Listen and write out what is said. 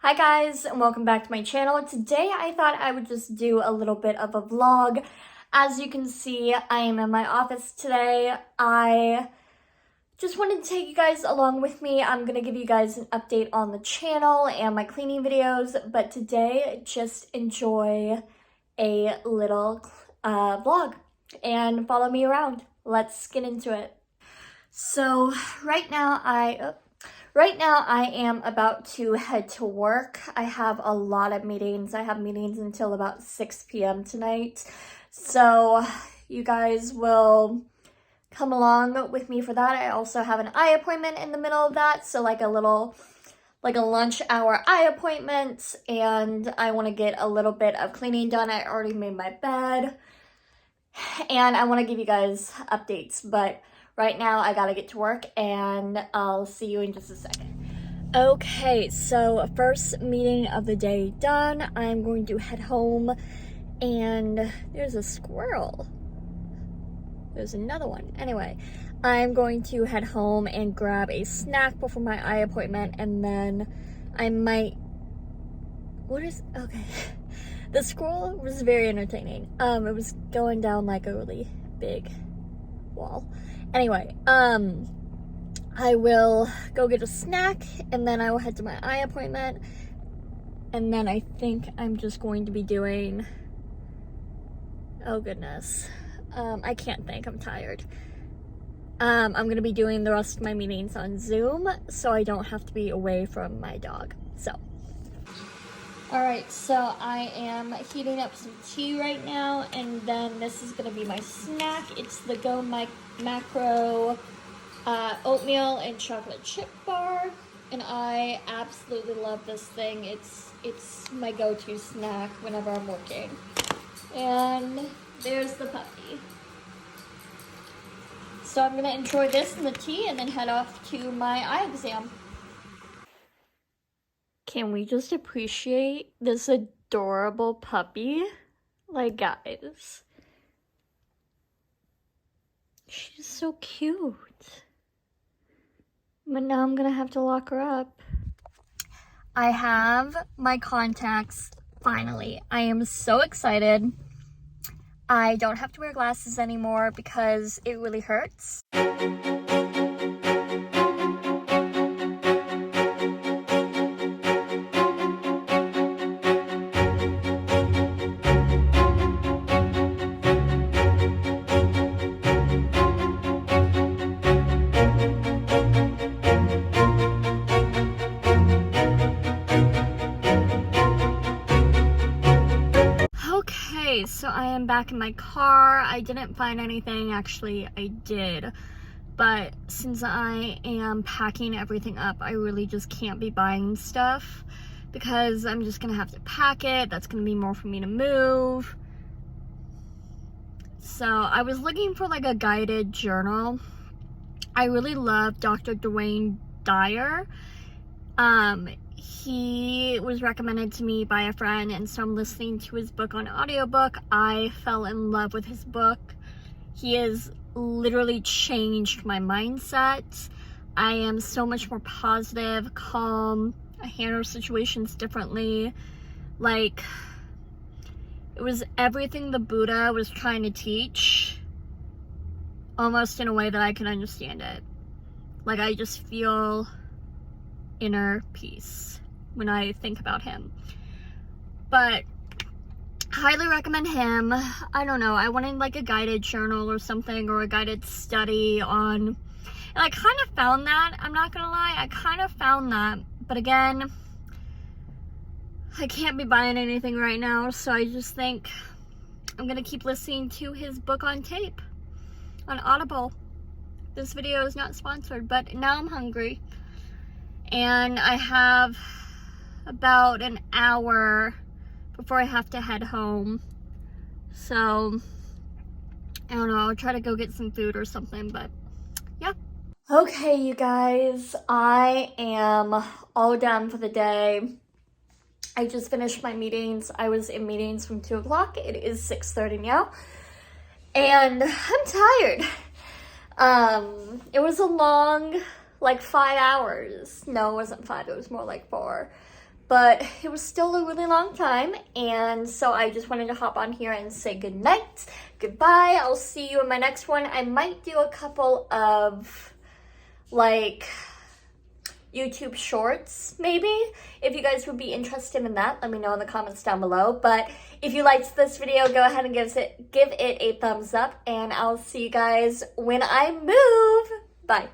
Hi guys, and welcome back to my channel. Today I thought I would just do a little bit of a vlog. As you can see, I am in my office today. I just wanted to take you guys along with me. I'm gonna give you guys an update on the channel and my cleaning videos, but today just enjoy a little vlog and follow me around. Let's get into it. So right now I am about to head to work. I have a lot of meetings. I have meetings until about 6 p.m. tonight. So you guys will come along with me for that. I also have an eye appointment in the middle of that. So like a lunch hour eye appointment. And I want to get a little bit of cleaning done. I already made my bed. And I want to give you guys updates. But right now, I gotta get to work, and I'll see you in just a second. Okay, so first meeting of the day done. I'm going to head home, and there's a squirrel. There's another one. Anyway, I'm going to head home and grab a snack before my eye appointment, and then I might... Okay. The squirrel was very entertaining. It was going down like a really big wall. Anyway, I will go get a snack, and then I will head to my eye appointment, and then I think I'm just going to be doing, oh goodness, I can't think, I'm tired. I'm going to be doing the rest of my meetings on Zoom, so I don't have to be away from my dog, so. Alright, so I am heating up some tea right now, and then this is going to be my snack. It's the Go Macro oatmeal and chocolate chip bar, and I absolutely love this thing. It's my go-to snack whenever I'm working. And there's the puppy. So I'm going to enjoy this and the tea and then head off to my eye exam. Can we just appreciate this adorable puppy? Like, guys. She's so cute. But now I'm gonna have to lock her up. I have my contacts, finally. I am so excited. I don't have to wear glasses anymore because it really hurts. Okay, so I am back in my car. I didn't find anything. Actually, I did. But since I am packing everything up, I really just can't be buying stuff because I'm just gonna have to pack it. That's gonna be more for me to move. So I was looking for like a guided journal. I really love Dr. Dwayne Dyer. He was recommended to me by a friend, and so I'm listening to his book on audiobook. I fell in love with his book. He has literally changed my mindset. I am so much more positive, calm. I handle situations differently. Like, it was everything the Buddha was trying to teach, almost in a way that I can understand it. Like, I just feel inner peace when I think about him. But highly recommend him. I don't know, I wanted like a guided journal or something, or a guided study on, and I kind of found that. I'm not gonna lie, I kind of found that, but again, I can't be buying anything right now, so I just think I'm gonna keep listening to his book on tape on Audible. This video is not sponsored, but now I'm hungry. And I have about an hour before I have to head home. So, I don't know, I'll try to go get some food or something, but yeah. Okay, you guys, I am all done for the day. I just finished my meetings. I was in meetings from 2 o'clock. It is 6:30 now. And I'm tired. It was a long, like 5 hours. No, it wasn't 5, it was more like 4. but it was still a really long time, and so I just wanted to hop on here and say good night, goodbye. I'll see you in my next one. I might do a couple of like YouTube shorts, maybe. If you guys would be interested in that, let me know in the comments down below. But if you liked this video, go ahead and give it a thumbs up, and I'll see you guys when I move. Bye.